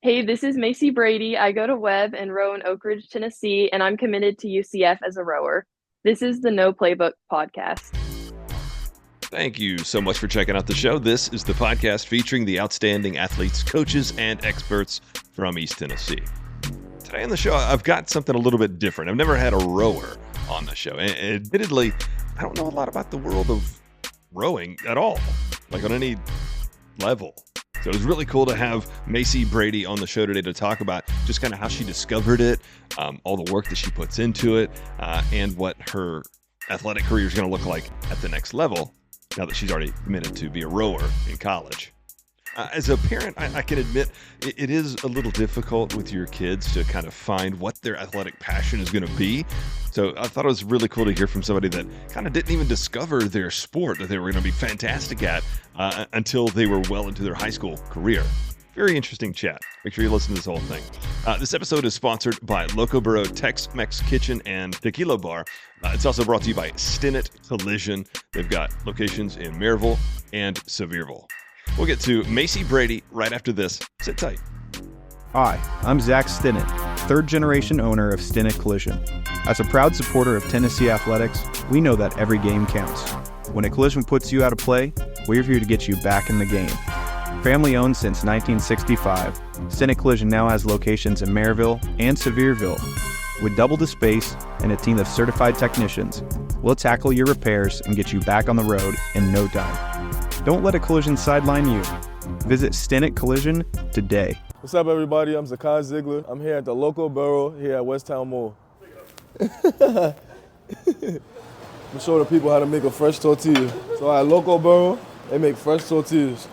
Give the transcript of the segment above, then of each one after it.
Hey, this is Maci Brede. I go to Webb and row in Oak Ridge, Tennessee, and I'm committed to UCF as a rower. This is the No Playbook podcast. Thank you so much for checking out the show. This is the podcast featuring the outstanding athletes, coaches, and experts from East Tennessee. Today on the show, I've got something a little bit different. I've never had a rower on the show. And admittedly, I don't know a lot about the world of rowing at all, like on any level. So it was really cool to have Maci Brede on the show today to talk about just kind of how she discovered it, all the work that she puts into it, and what her athletic career is going to look like at the next level now that she's already committed to be a rower in college. As a parent, I can admit it is a little difficult with your kids to kind of find what their athletic passion is going to be. So I thought it was really cool to hear from somebody that kind of didn't even discover their sport that they were going to be fantastic at until they were well into their high school career. Very interesting chat. Make sure you listen to this whole thing. This episode is sponsored by Loco Burro Tex-Mex Kitchen and Tequila Bar. It's also brought to you by Stinnett Collision. They've got locations in Maryville and Sevierville. We'll get to Maci Brede right after this. Sit tight. Hi, I'm Zach Stinnett, third-generation owner of Stinnett Collision. As a proud supporter of Tennessee athletics, we know that every game counts. When a collision puts you out of play, we're here to get you back in the game. Family-owned since 1965, Stinnett Collision now has locations in Maryville and Sevierville. With double the space and a team of certified technicians, we'll tackle your repairs and get you back on the road in no time. Don't let a collision sideline you. Visit Stinnett Collision today. What's up, everybody? I'm Zakai Ziegler. I'm here at the Loco Burro here at Westtown Mall. I'm showing the people how to make a fresh tortilla. So at Loco Burro, they make fresh tortillas.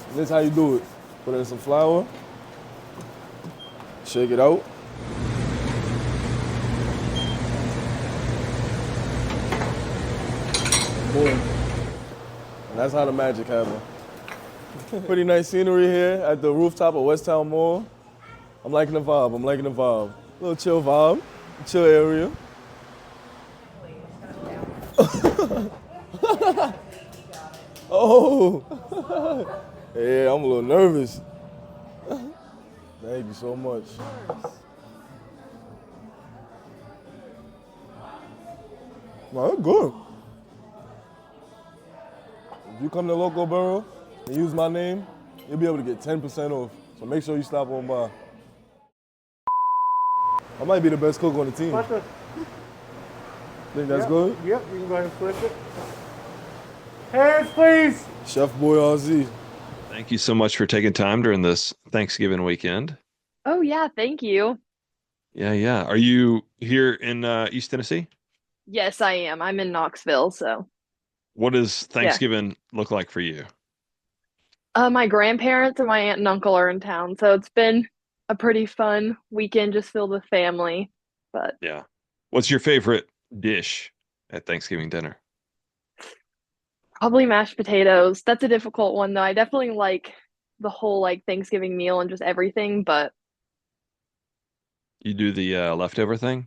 And this is how you do it. Put in some flour, shake it out. Boom. And that's how the magic happens. Pretty nice scenery here at the rooftop of Westtown Mall. I'm liking the vibe, Little chill vibe, chill area. Oh, yeah, I'm a little nervous. Thank you so much. No, that's good. If you come to Loco Burro and use my name, you'll be able to get 10% off. So make sure you stop on by. I might be the best cook on the team. Think that's good? Yep, you can go ahead and flip it. Hands, please. Chef Boy RZ. Thank you so much for taking time during this Thanksgiving weekend. Oh, yeah, thank you. Yeah. Are you here in East Tennessee? Yes, I am. I'm in Knoxville, so. What does Thanksgiving look like for you? My grandparents and my aunt and uncle are in town, so it's been a pretty fun weekend just filled with family. But Yeah. What's your favorite dish at Thanksgiving dinner? probably mashed potatoes. That's a difficult one, though. I definitely like the whole Thanksgiving meal and just everything, but You do the leftover thing?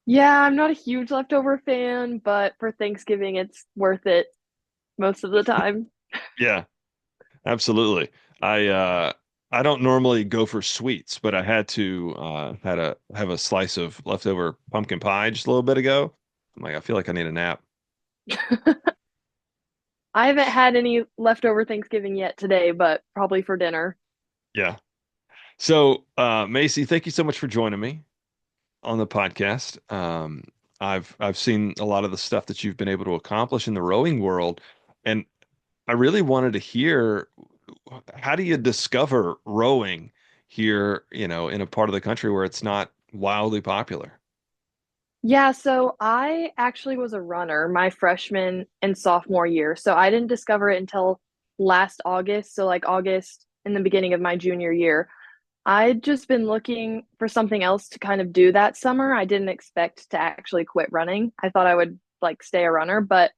yeah, I'm not a huge leftover fan, but for Thanksgiving, it's worth it most of the time. Yeah, absolutely. I don't normally go for sweets, but I had to have a slice of leftover pumpkin pie just a little bit ago. I'm like, I feel like I need a nap. I haven't had any leftover Thanksgiving yet today, but probably for dinner. Yeah. So, Maci, thank you so much for joining me on the podcast. I've seen a lot of the stuff that you've been able to accomplish in the rowing world, and I really wanted to hear, how do you discover rowing here, in a part of the country where it's not wildly popular? Yeah, so I actually was a runner my freshman and sophomore year. So I didn't discover it until last August. So like August in the beginning of my junior year. I'd just been looking for something else to kind of do that summer. I didn't expect to actually quit running. I thought I would stay a runner, but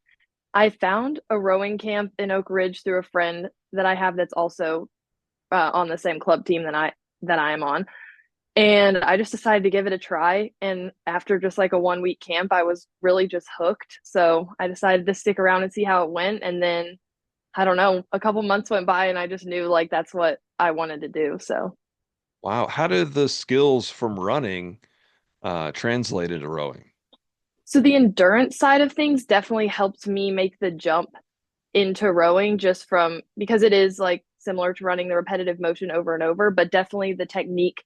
I found a rowing camp in Oak Ridge through a friend that I have that's also on the same club team that I am on. And I just decided to give it a try. And after just like a 1 week camp, I was really just hooked. So I decided to stick around and see how it went. And then I don't know, a couple months went by and I just knew like that's what I wanted to do. So, Wow. How did the skills from running translate into rowing? so the endurance side of things definitely helped me make the jump into rowing just from because it is like similar to running the repetitive motion over and over, but definitely the technique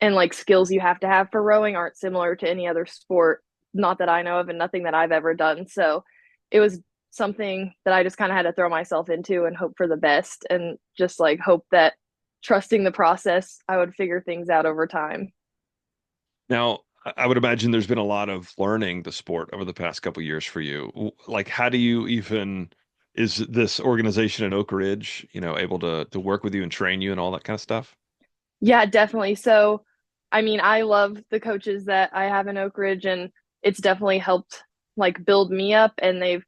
and like skills you have to have for rowing aren't similar to any other sport, not that I know of and nothing that I've ever done. So it was something that I just kind of had to throw myself into and hope for the best and just like hope that trusting the process, I would figure things out over time. Now, I would imagine there's been a lot of learning the sport over the past couple years for you. Like, how do you even, is this organization in Oak Ridge, able to work with you and train you and all that kind of stuff? Yeah, definitely. So, I mean, I love the coaches that I have in Oak Ridge, and it's definitely helped like build me up, and they've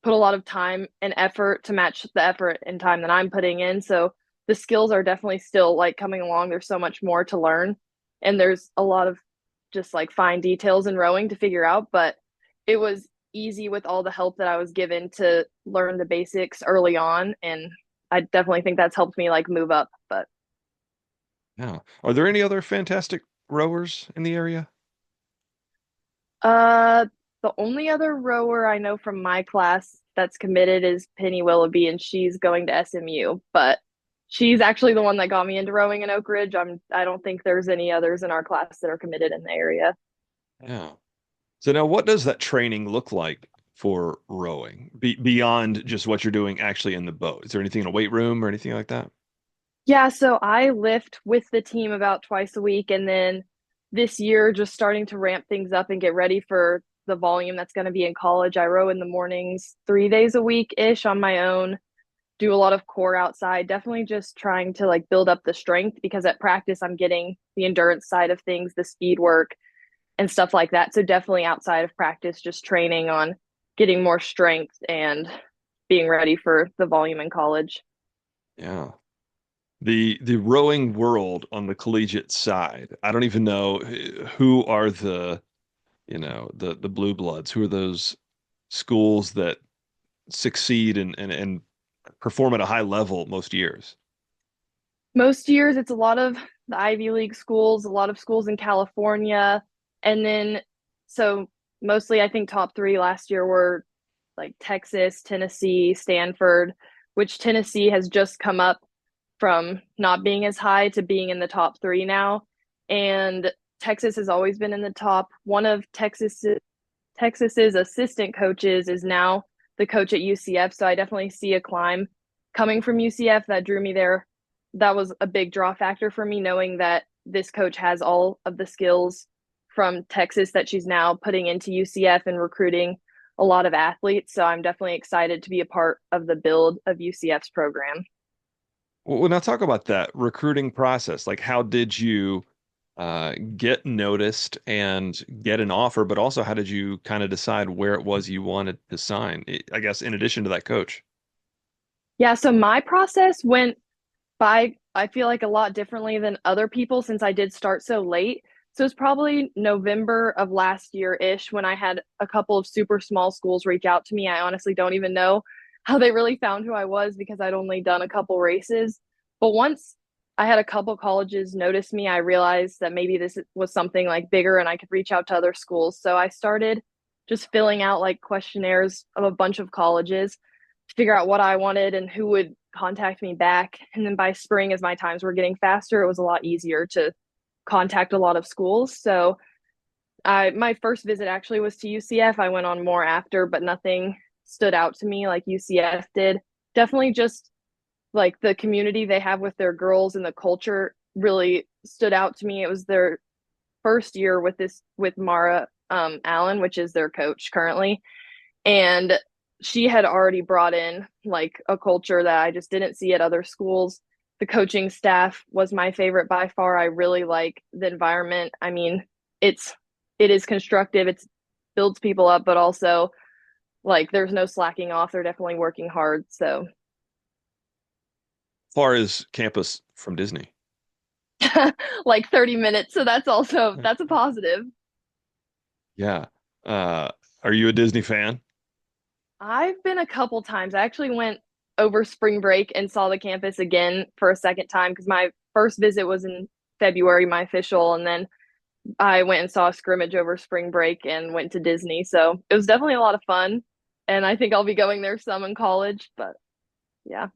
put a lot of time and effort to match the effort and time that I'm putting in. So the skills are definitely still like coming along. There's so much more to learn, and there's a lot of just like fine details in rowing to figure out, but it was easy with all the help that I was given to learn the basics early on, and I definitely think that's helped me like move up, but Yeah. Are there any other fantastic rowers in the area? Uh, the only other rower I know from my class that's committed is Penny Willoughby, and she's going to SMU. But she's actually the one that got me into rowing in Oak Ridge. I don't think there's any others in our class that are committed in the area. Yeah. So now what does that training look like for rowing beyond just what you're doing actually in the boat? Is there anything in a weight room or anything like that? Yeah, so I lift with the team about twice a week, and then this year just starting to ramp things up and get ready for the volume that's going to be in college. I row in the mornings 3 days a week ish on my own, do a lot of core outside, definitely just trying to like build up the strength because at practice I'm getting the endurance side of things, the speed work and stuff like that. So definitely outside of practice, just training on getting more strength and being ready for the volume in college. Yeah. The rowing world on the collegiate side, I don't even know who are the blue bloods, who are those schools that succeed and perform at a high level most years. Most years it's a lot of the Ivy League schools, a lot of schools in California, and then so mostly I think top three last year were like Texas, Tennessee, Stanford, which Tennessee has just come up from not being as high to being in the top three now. And Texas has always been in the top. One of Texas's assistant coaches is now the coach at UCF. So I definitely see a climb coming from UCF that drew me there. That was a big draw factor for me, knowing that this coach has all of the skills from Texas that she's now putting into UCF and recruiting a lot of athletes. So I'm definitely excited to be a part of the build of UCF's program. Well, now talk about that recruiting process. Like, how did you get noticed and get an offer, but also how did you kind of decide where it was you wanted to sign? I guess in addition to that coach. Yeah, so my process went by, I feel like a lot differently than other people since I did start so late. So it's probably November of last year ish when I had a couple of super small schools reach out to me. I honestly don't even know how they really found who I was because I'd only done a couple races. But once I had a couple colleges notice me, I realized that maybe this was something like bigger and I could reach out to other schools. So I started just filling out like questionnaires of a bunch of colleges to figure out what I wanted and who would contact me back. And then by spring, as my times were getting faster, it was a lot easier to contact a lot of schools. So my first visit actually was to UCF. I went on more after, but nothing stood out to me like UCF did. Definitely just like the community they have with their girls and the culture really stood out to me. It was their first year with Mara Allen, which is their coach currently. And she had already brought in like a culture that I just didn't see at other schools. The coaching staff was my favorite by far. I really like the environment. I mean, it is constructive. It builds people up, but also like there's no slacking off. They're definitely working hard. So Far as campus from Disney. like 30 minutes. So that's a positive. Yeah. Uh, are you a Disney fan? I've been a couple times. I actually went over spring break and saw the campus again for a second time because my first visit was in February, my official, and then I went and saw a scrimmage over spring break and went to Disney. So it was definitely a lot of fun. And I think I'll be going there some in college, but yeah.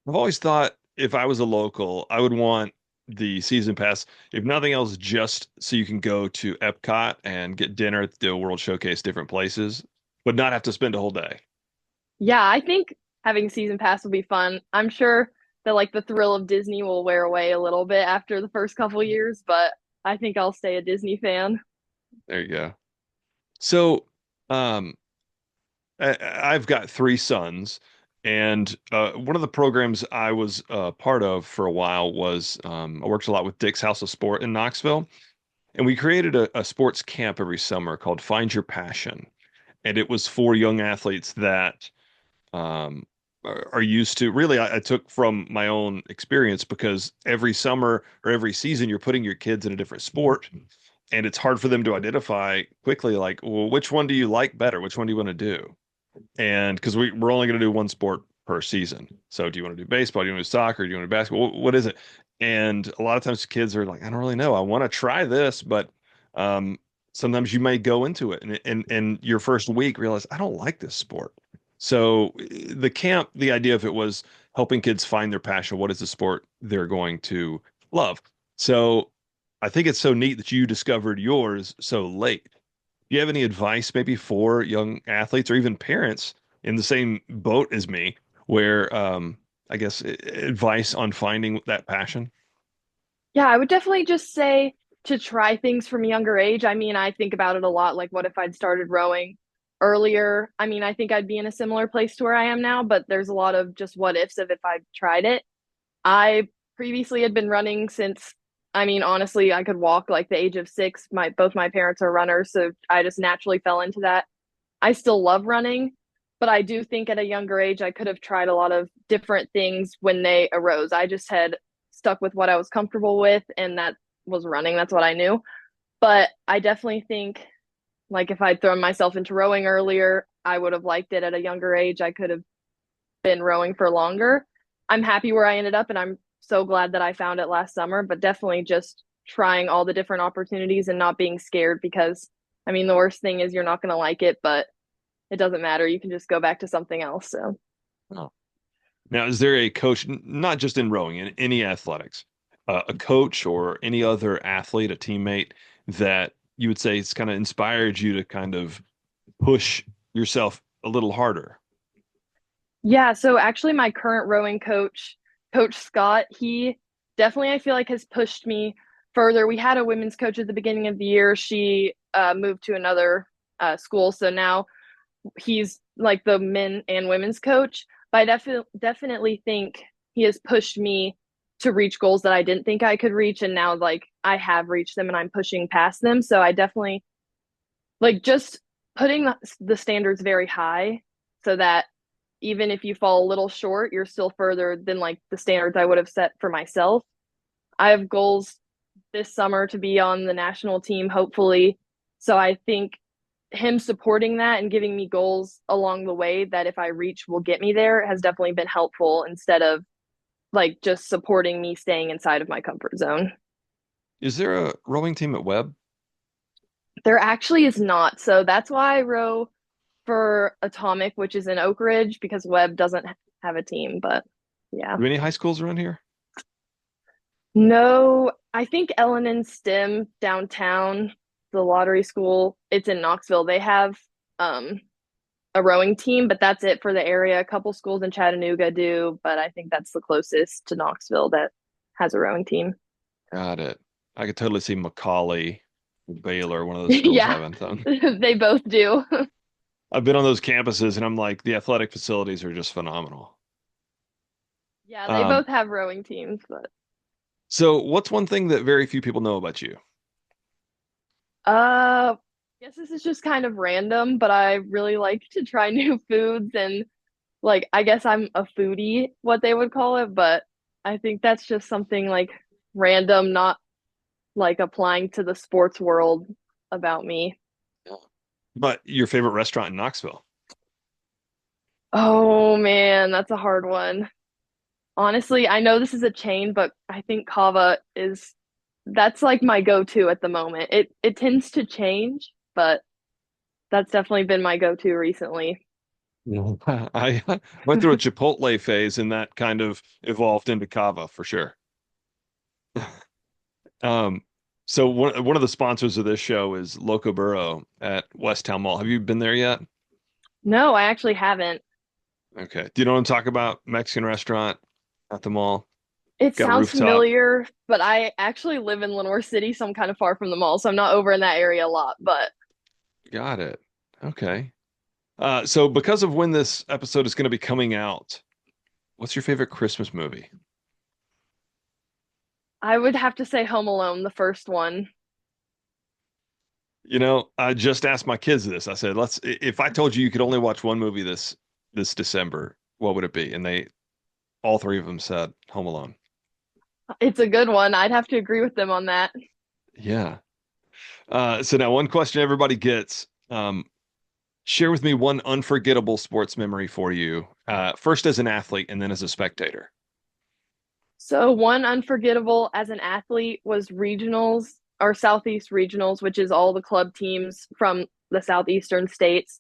I've always thought if I was a local, I would want the season pass, if nothing else, just so you can go to Epcot and get dinner at the World Showcase, different places, but not have to spend a whole day. Yeah, I think having season pass will be fun. I'm sure that like the thrill of Disney will wear away a little bit after the first couple years, but I think I'll stay a Disney fan. There you go. So, um, I've got three sons, and one of the programs I was part of for a while was I worked a lot with Dick's House of Sport in Knoxville, and we created a sports camp every summer called Find Your Passion, and it was for young athletes that are used to. Really, I took from my own experience because every summer or every season you're putting your kids in a different sport, and it's hard for them to identify quickly, like, well, which one do you like better? Which one do you want to do? And because we're only going to do one sport per season. So do you want to do baseball? Do you want to do soccer? Do you want to do basketball? What is it? And a lot of times kids are like, I don't really know. I want to try this, but um, sometimes you may go into it and your first week realize I don't like this sport. So the camp, the idea of it was helping kids find their passion. What is the sport they're going to love? So I think it's so neat that you discovered yours so late. Do you have any advice maybe for young athletes or even parents in the same boat as me, where I guess advice on finding that passion? Yeah, I would definitely just say to try things from a younger age. I mean, I think about it a lot. Like, what if I'd started rowing earlier? I mean, I think I'd be in a similar place to where I am now, but there's a lot of just what ifs of if I'd tried it. I previously had been running since, I mean, honestly, I could walk like the age of 6. My both my parents are runners, so I just naturally fell into that. I still love running, but I do think at a younger age I could have tried a lot of different things when they arose. I just had stuck with what I was comfortable with, and that was running. That's what I knew. But I definitely think like if I'd thrown myself into rowing earlier, I would have liked it at a younger age. I could have been rowing for longer. I'm happy where I ended up, and I'm so glad that I found it last summer, but definitely just trying all the different opportunities and not being scared because, I mean, the worst thing is you're not going to like it, but it doesn't matter. You can just go back to something else. So, Oh. Now, is there a coach, not just in rowing, in any athletics, a coach or any other athlete, a teammate that you would say it's kind of inspired you to kind of push yourself a little harder? yeah. So, actually, my current rowing coach, Coach Scott, he definitely, I feel like, has pushed me further. We had a women's coach at the beginning of the year. She moved to another school. So now he's like the men and women's coach. But I definitely think he has pushed me to reach goals that I didn't think I could reach. And now, like, I have reached them and I'm pushing past them. So I definitely like just putting the standards very high so that even if you fall a little short, you're still further than like the standards I would have set for myself. I have goals this summer to be on the national team, hopefully. So I think him supporting that and giving me goals along the way that if I reach will get me there has definitely been helpful instead of like just supporting me staying inside of my comfort zone. Is there a rowing team at Webb? There actually is not. So that's why I row for Atomic, which is in Oak Ridge, because Webb doesn't have a team. But yeah. Do any high schools around here? No, I think Ellen and STEM downtown, the lottery school, it's in Knoxville. They have um a rowing team, but that's it for the area. A couple schools in Chattanooga do, but I think that's the closest to Knoxville that has a rowing team. Got it. I could totally see Macaulay, Baylor, one of those schools Yeah, having some. they both do. I've been on those campuses and I'm like, the athletic facilities are just phenomenal. Yeah, they Um, both have rowing teams, but so what's one thing that very few people know about you? I guess this is just kind of random, but I really like to try new foods and like I guess I'm a foodie, what they would call it, but I think that's just something like random, not like applying to the sports world about me. But your favorite restaurant in Knoxville? Oh man, that's a hard one. Honestly, I know this is a chain, but I think kava is that's like my go-to at the moment. It tends to change, but that's definitely been my go-to recently. Yeah. I went through a Chipotle phase and that kind of evolved into kava for sure. Um, so one of the sponsors of this show is Loco Burro at West Town Mall. Have you been there yet? No, I actually haven't. Okay. Do you know what I'm talking about? Mexican restaurant at the mall. It Got a sounds rooftop. familiar, but I actually live in Lenore City, so I'm kind of far from the mall, so I'm not over in that area a lot. But Got it. Okay. So because of when this episode is going to be coming out, what's your favorite Christmas movie? I would have to say Home Alone, the first one. You know, I just asked my kids this. I said, if I told you you could only watch one movie this December, what would it be? And they all three of them said Home Alone. It's a good one. I'd have to agree with them on that. Yeah. So now one question everybody gets. Share with me one unforgettable sports memory for you. First as an athlete and then as a spectator. So one unforgettable as an athlete was regionals or Southeast regionals, which is all the club teams from the southeastern states.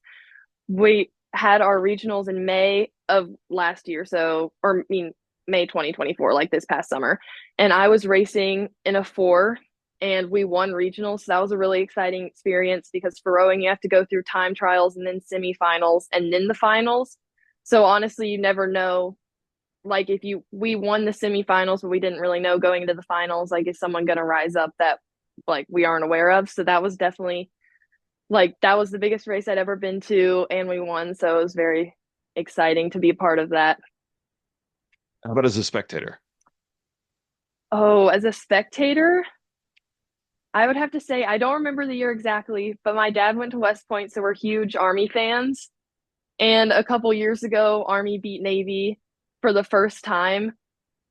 We had our regionals in May of last year, so or I mean May 2024, like this past summer. And I was racing in a four and we won regionals. So that was a really exciting experience because for rowing you have to go through time trials and then semifinals and then the finals. So honestly, you never know like if you we won the semifinals, but we didn't really know going into the finals, like is someone gonna rise up that like we aren't aware of. So that was definitely like that was the biggest race I'd ever been to and we won. So it was very exciting to be a part of that. How about as a spectator? Oh, as a spectator, I would have to say I don't remember the year exactly, but my dad went to West Point, so we're huge Army fans. And a couple years ago, Army beat Navy for the first time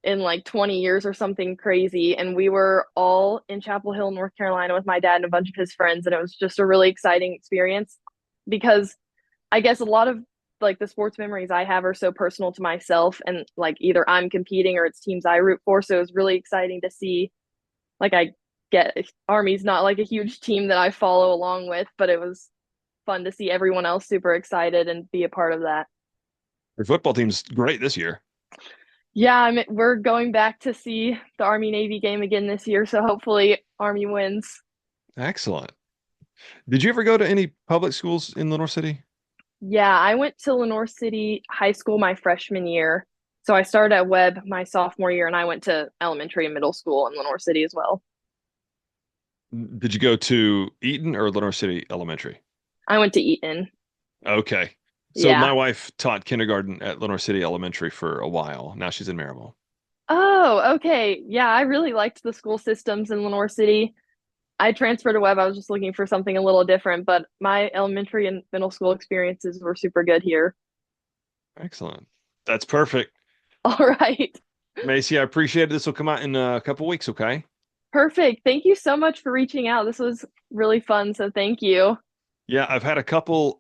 in like 20 years or something crazy. And we were all in Chapel Hill, North Carolina with my dad and a bunch of his friends. And it was just a really exciting experience because I guess a lot of like the sports memories I have are so personal to myself. And like either I'm competing or it's teams I root for. So it was really exciting to see. Like I get Army's not like a huge team that I follow along with, but it was fun to see everyone else super excited and be a part of that. Your football team's great this year. Yeah, we're going back to see the Army Navy game again this year, so hopefully Army wins. Excellent. Did you ever go to any public schools in Lenore City? Yeah, I went to Lenore City High School my freshman year. So I started at Webb my sophomore year, and I went to elementary and middle school in Lenore City as well. Did you go to Eaton or Lenore City Elementary? I went to Eaton. Okay. So my Yeah. wife taught kindergarten at Lenore City Elementary for a while. Now she's in Marymount. Oh, okay. Yeah, I really liked the school systems in Lenore City. I transferred to Webb. I was just looking for something a little different, but my elementary and middle school experiences were super good here. Excellent. That's perfect. All right. Macy, I appreciate it. This will come out in a couple weeks, okay? Perfect. Thank you so much for reaching out. This was really fun, so thank you. Yeah, I've had a couple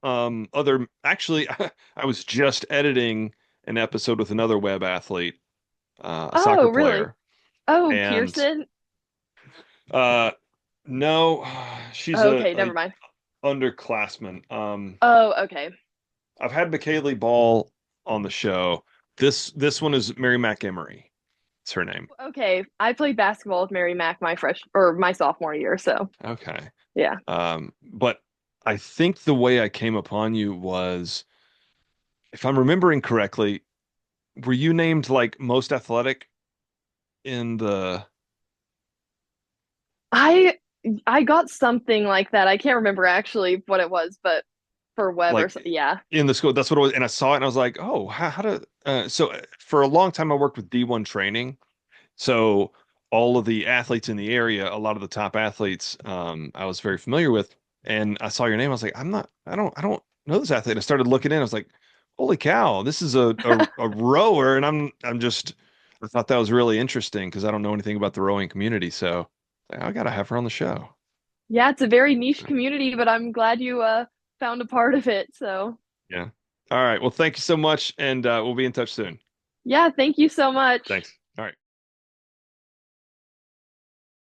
other actually I was just editing an episode with another web athlete, a soccer Oh, really? player, Oh, and Kirsten? uh no, she's Oh, okay, never a mind. underclassman. Oh, okay. I've had McKaylee Ball on the show. This one is Mary McEmery. It's her name. Okay. I played basketball with Mary Mack my fresh or my sophomore year, so Okay. yeah. But I think the way I came upon you was, if I'm remembering correctly, were you named like most athletic in the I I got something like that. I can't remember actually what it was, but for Web or like so, yeah. in the school? That's what it was. And I saw it and I was like, oh, how to for a long time I worked with D1 training. So all of the athletes in the area, a lot of the top athletes, I was very familiar with. And I saw your name. I was like, I don't know this athlete. I started looking in. I was like, holy cow, this is a rower. And I thought that was really interesting because I don't know anything about the rowing community. So I gotta have her on the show. Yeah, it's a very niche community, but I'm glad you found a part of it. So Yeah. All right. Well, thank you so much, and we'll be in touch soon. Yeah, thank you so much. Thanks.